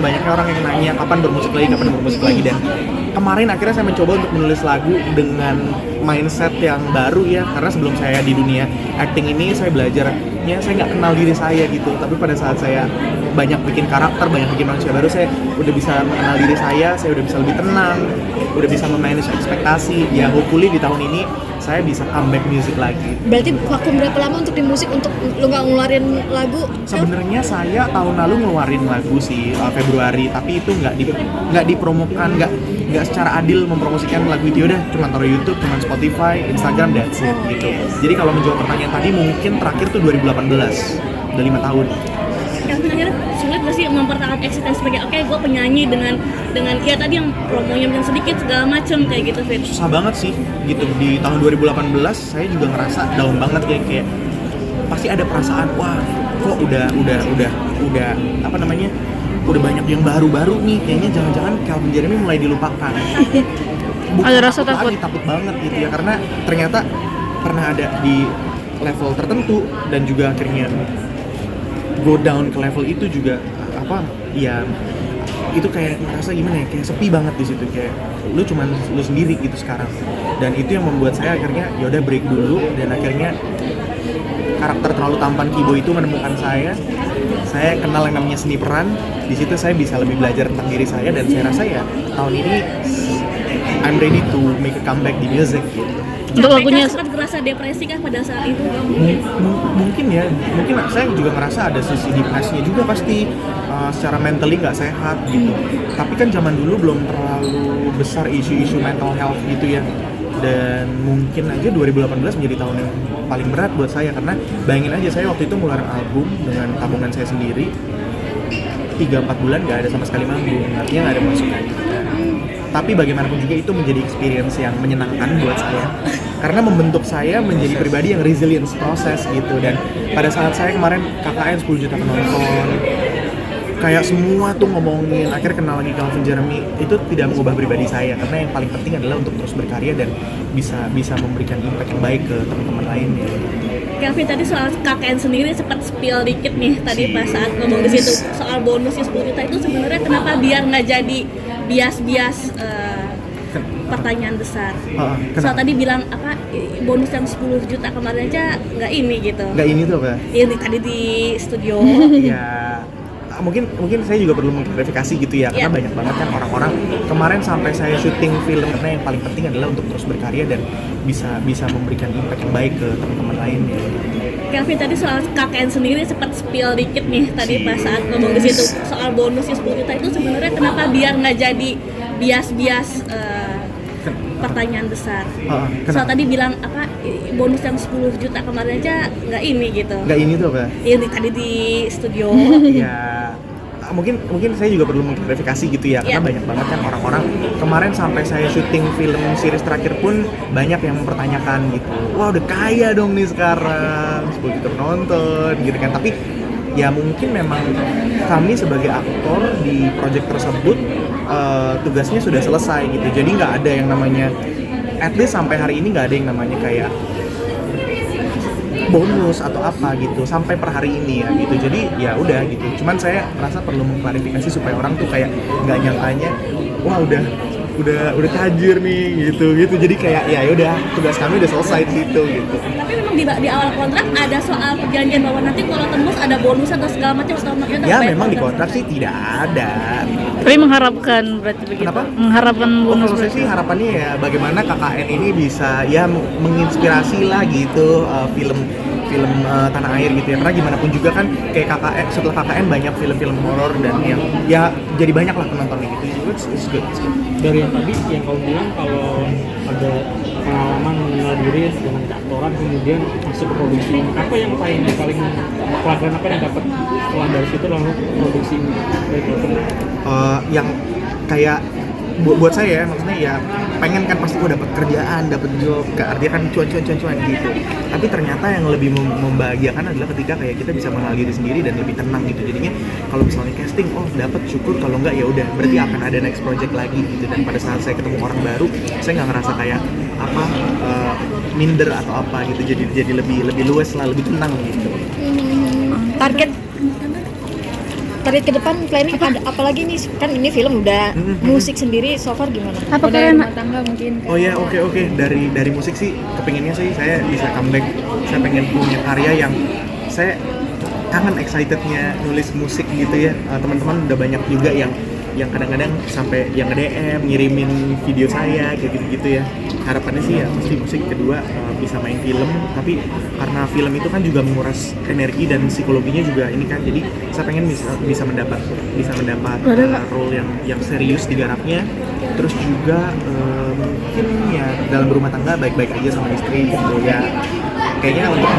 banyaknya orang yang nanya kapan bermusik lagi, dan kemarin akhirnya saya mencoba untuk menulis lagu dengan mindset yang baru ya, karena sebelum saya di dunia acting ini saya belajarnya saya nggak kenal diri saya gitu, tapi pada saat saya banyak bikin karakter, banyak bikin manusia baru, saya udah bisa mengenal diri saya udah bisa lebih tenang, udah bisa memanage ekspektasi. Ya hopefully di tahun ini saya bisa comeback music lagi. Berarti waktu berapa lama untuk di musik, untuk lu nggak ngeluarin lagu? Sebenarnya saya tahun lalu ngeluarin lagu sih Februari, tapi itu nggak dipromokan, nggak secara adil mempromosikan lagu itu. Udah cuma taruh YouTube, cuma Spotify, Instagram, that's it gitu. Jadi kalau menjawab pertanyaan tadi, mungkin terakhir tuh 2018, udah 5 tahun. Kevin akhirnya sulit gak sih mempertahankan eksistensi sebagai gue penyanyi dengan ya tadi yang promonya yang sedikit segala macam kayak gitu, Fit? Susah banget sih gitu. Di tahun 2018 saya juga ngerasa down banget kayak pasti ada perasaan, wah kok udah apa namanya, udah banyak yang baru-baru nih, kayaknya jangan-jangan Calvin Jeremy mulai dilupakan. Ada rasa takut banget gitu ya, karena ternyata pernah ada di level tertentu dan juga akhirnya go down ke level itu juga apa ya, itu kayak ngerasa gimana ya, kayak sepi banget di situ, kayak lu cuman lu sendiri gitu sekarang. Dan itu yang membuat saya akhirnya ya udah break dulu, dan akhirnya karakter terlalu tampan Kibo itu menemukan saya kenal yang namanya seni peran. Di situ saya bisa lebih belajar tentang diri saya, dan saya rasa ya tahun ini I'm ready to make a comeback di music gitu. Untuk lagunya sempat ngerasa depresi kah pada saat itu? Mungkin saya juga ngerasa ada sisi depresinya juga pasti, secara mentally nggak sehat gitu. Tapi kan zaman dulu belum terlalu besar isu-isu mental health gitu ya. Dan mungkin aja 2018 menjadi tahun yang paling berat buat saya, karena bayangin aja saya waktu itu ngeluarin album dengan tabungan saya sendiri, 3-4 bulan nggak ada sama sekali manggung, artinya nggak ada masukan gitu kan. Tapi bagaimanapun juga itu menjadi experience yang menyenangkan buat saya, karena membentuk saya menjadi pribadi yang resilience proses gitu. Dan pada saat saya kemarin KKN 10 juta penonton, kayak semua tuh ngomongin, akhirnya kenal lagi Calvin Jeremy, itu tidak mengubah pribadi saya, karena yang paling penting adalah untuk terus berkarya dan bisa memberikan impact yang baik ke teman-teman lainnya. Kelvin tadi soal KKN sendiri sempat spill dikit nih tadi pas saat ngomong di situ soal bonusnya 10 juta itu sebenarnya kenapa biar nggak jadi bias pertanyaan besar. Soal tadi bilang apa, bonus yang 10 juta kemarin aja nggak ini gitu. Nggak ini tuh apa? Ini tadi di studio. Ya mungkin saya juga perlu mengklarifikasi gitu ya, karena banyak banget kan orang-orang kemarin sampai saya syuting film, karena yang paling penting adalah untuk terus berkarya dan bisa memberikan impact yang baik ke teman-teman lainnya. Kelvin tadi soal KKN sendiri sempat spill dikit nih tadi pas saat ngomong di situ soal bonusnya 10 juta itu sebenarnya kenapa biar nggak jadi bias pertanyaan besar. Soal tadi bilang apa, bonus yang 10 juta kemarin aja nggak ini gitu. Nggak ini tuh apa? Ini tadi di studio. Ya mungkin saya juga perlu mengklarifikasi gitu ya, karena banyak banget kan orang-orang kemarin sampai saya syuting film series terakhir pun banyak yang mempertanyakan gitu, wah udah kaya dong nih sekarang, 10 juta penonton gitu kan. Tapi ya mungkin memang kami sebagai aktor di project tersebut tugasnya sudah selesai gitu, jadi nggak ada yang namanya, at least sampai hari ini nggak ada yang namanya kayak bonus atau apa gitu sampai per hari ini ya gitu. Jadi ya udah gitu, cuman saya merasa perlu mengklarifikasi supaya orang tuh kayak nggak nyangkanya wah udah tajir nih gitu. Jadi kayak ya udah, tugas kami udah selesai di situ gitu. Tapi memang di awal kontrak ada soal perjanjian bahwa nanti kalau tembus ada bonus atau segala macam ya memang di kontrak sih tidak ada. Tapi mengharapkan berarti begitu. Kenapa? Mengharapkan bonus. Kalau saya sih harapannya ya bagaimana KKN ini bisa ya menginspirasi lah gitu, film tanah air gitu ya, karena gimana pun juga kan kayak KKN, setelah KKN banyak film-film horor dan yang ya jadi banyak lah penontonnya gitu. It's good. Dari yang tadi yang kau bilang kalau ada pengalaman mengenal diri dengan keaktoran kemudian masuk ke produksi, apa yang paling pelajaran apa yang dapat setelah dari situ lalu produksi yang kayak buat saya maksudnya ya pengen kan pasti gue dapat kerjaan, dapat job, artinya kan cuan gitu. Tapi ternyata yang lebih membahagiakan adalah ketika kayak kita bisa mengenal diri sendiri dan lebih tenang gitu. Jadinya kalau misalnya casting, oh dapat syukur, kalau enggak ya udah berarti akan ada next project lagi gitu. Dan pada saat saya ketemu orang baru, saya nggak ngerasa kayak apa minder atau apa gitu. Jadi lebih luas lah, lebih tenang gitu. Target target ke depan planning ada apalagi nih, kan ini film udah, musik sendiri so far gimana? Apa Udah kalian? rumah tangga mungkin. Oh ya, oke. Dari musik sih, kepinginnya sih saya bisa comeback. Saya pengen punya karya yang saya kangen excitednya nulis musik gitu ya. Teman-teman udah banyak juga yang kadang-kadang sampai yang nge-DM, ngirimin video saya kayak gitu-gitu ya. Harapannya sih ya pasti musik. Kedua bisa main film, tapi karena film itu kan juga menguras energi dan psikologinya juga ini kan, jadi saya pengen bisa mendapat role yang serius digarapnya. Terus juga mungkin ya dalam berumah tangga baik-baik aja sama istri gitu ya. Kayaknya untuk